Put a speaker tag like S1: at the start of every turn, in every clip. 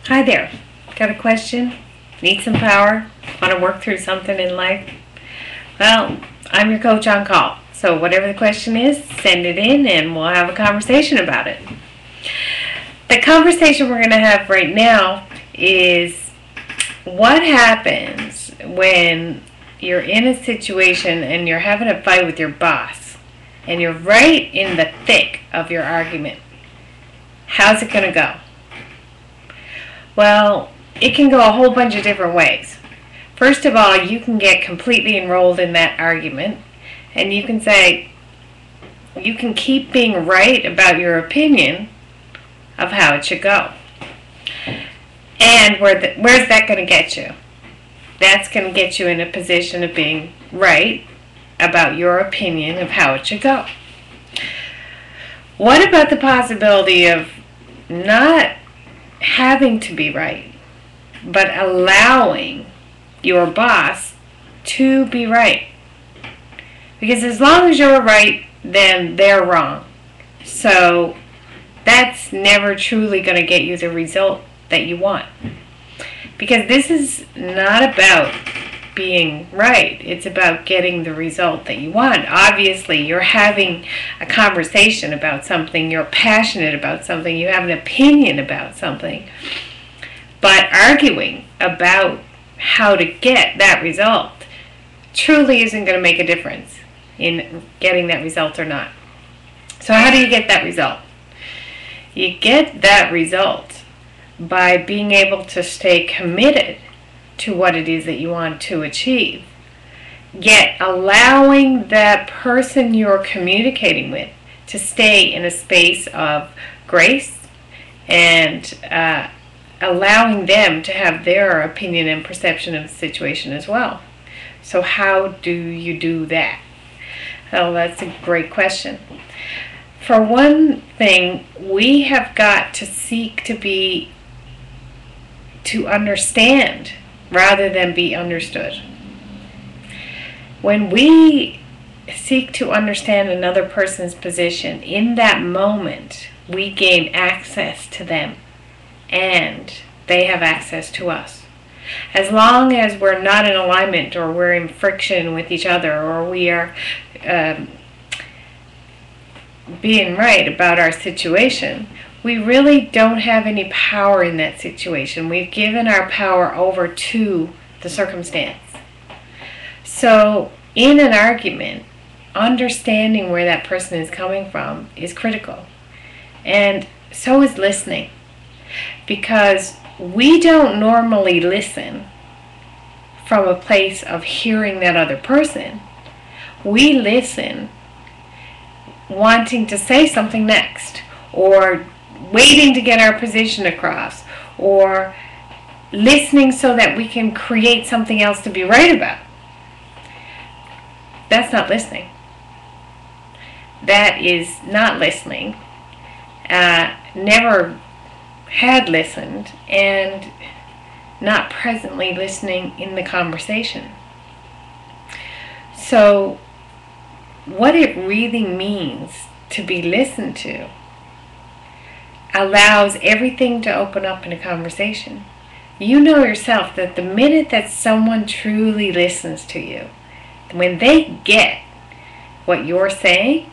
S1: Hi there. Got a question? Need some power? Want to work through something in life? Well, I'm your coach on call. So whatever the question is, send it in and we'll have a conversation about it. The conversation we're going to have right now is what happens when you're in a situation and you're having a fight with your boss and you're right in the thick of your argument. How's it going to go? Well, it can go a whole bunch of different ways. First of all, you can get completely enrolled in that argument, and you can say, you can keep being right about your opinion of how it should go. And where's that going to get you? That's going to get you in a position of being right about your opinion of how it should go. What about the possibility of not having to be right, but allowing your boss to be right? Because as long as you're right, then they're wrong. So that's never truly going to get you the result that you want. Because this is not about being right. It's about getting the result that you want. Obviously, you're having a conversation about something, you're passionate about something, you have an opinion about something. But arguing about how to get that result truly isn't going to make a difference in getting that result or not. So how do you get that result? You get that result by being able to stay committed to what it is that you want to achieve, yet allowing that person you're communicating with to stay in a space of grace and allowing them to have their opinion and perception of the situation as well. So how do you do that? Well, that's a great question. For one thing, we have got to seek to understand rather than be understood. When we seek to understand another person's position, in that moment, we gain access to them and they have access to us. As long as we're not in alignment or we're in friction with each other or we are being right about our situation, we really don't have any power in that situation. We've given our power over to the circumstance. So in an argument, understanding where that person is coming from is critical. And so is listening. Because we don't normally listen from a place of hearing that other person. We listen wanting to say something next, or waiting to get our position across, or listening so that we can create something else to be right about. That's not listening. That is not listening. Never had listened, and not presently listening in the conversation. So what it really means to be listened to allows everything to open up in a conversation. You know yourself that the minute that someone truly listens to you, when they get what you're saying,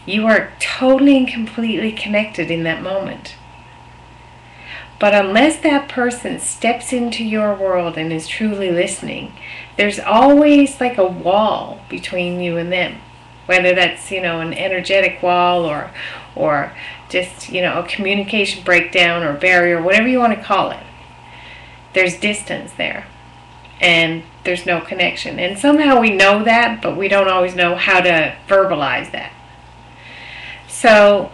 S1: you are totally and completely connected in that moment. But unless that person steps into your world and is truly listening, there's always like a wall between you and them. Whether that's, an energetic wall or just, a communication breakdown or barrier, whatever you want to call it. There's distance there. And there's no connection. And somehow we know that, but we don't always know how to verbalize that. So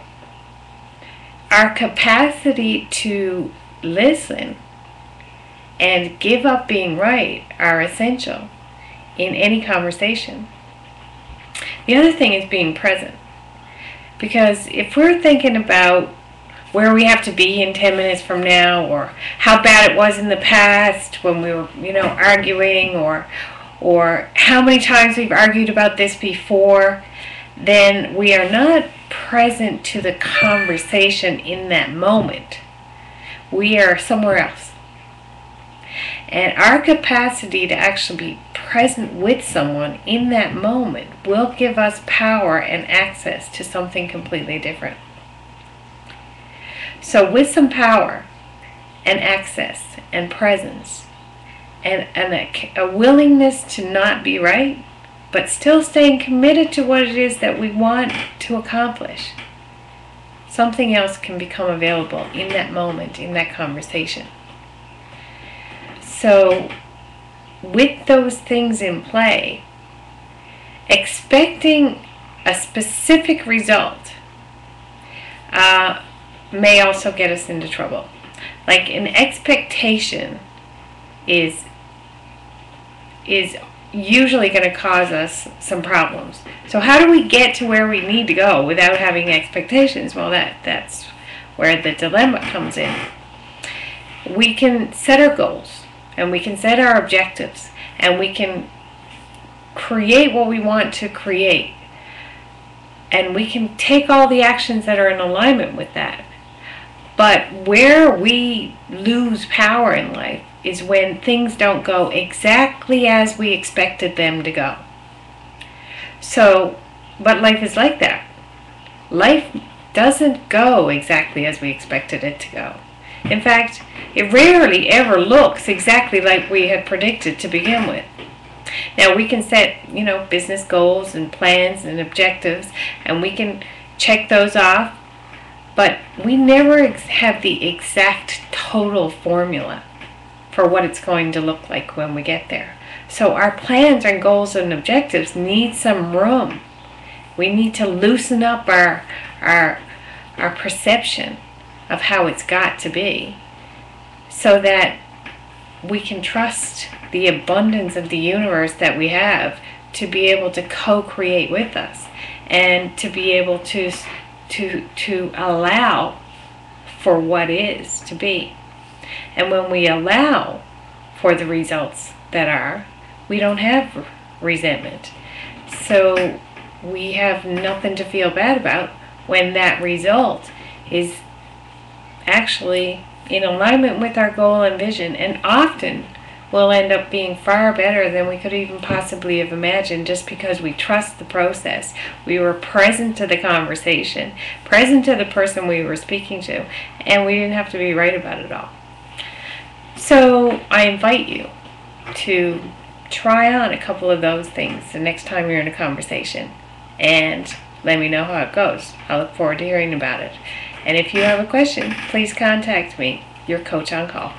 S1: our capacity to listen and give up being right are essential in any conversation. The other thing is being present. Because if we're thinking about where we have to be in 10 minutes from now, or how bad it was in the past when we were, arguing, or how many times we've argued about this before, then we are not present to the conversation in that moment. we are somewhere else. And our capacity to actually be present with someone in that moment will give us power and access to something completely different. So with some power and access and presence and a willingness to not be right, but still staying committed to what it is that we want to accomplish, something else can become available in that moment, in that conversation. So with those things in play, expecting a specific result may also get us into trouble. Like an expectation is usually going to cause us some problems. So how do we get to where we need to go without having expectations? Well, that's where the dilemma comes in. We can set our goals, and we can set our objectives, and we can create what we want to create, and we can take all the actions that are in alignment with that. But where we lose power in life is when things don't go exactly as we expected them to go. So, but life is like that. Life doesn't go exactly as we expected it to go. In fact, it rarely ever looks exactly like we had predicted to begin with. Now we can set, business goals and plans and objectives, and we can check those off, but we never have the exact total formula for what it's going to look like when we get there. So our plans and goals and objectives need some room. We need to loosen up our perception of how it's got to be, so that we can trust the abundance of the universe that we have to be able to co-create with us, and to be able to allow for what is to be. And when we allow for the results that are, we don't have resentment. So we have nothing to feel bad about when that result is actually in alignment with our goal and vision, and often will end up being far better than we could even possibly have imagined, just because we trust the process. We were present to the conversation, present to the person we were speaking to, and we didn't have to be right about it all. So I invite you to try on a couple of those things the next time you're in a conversation, and let me know how it goes. I look forward to hearing about it. And if you have a question, please contact me, your coach on call.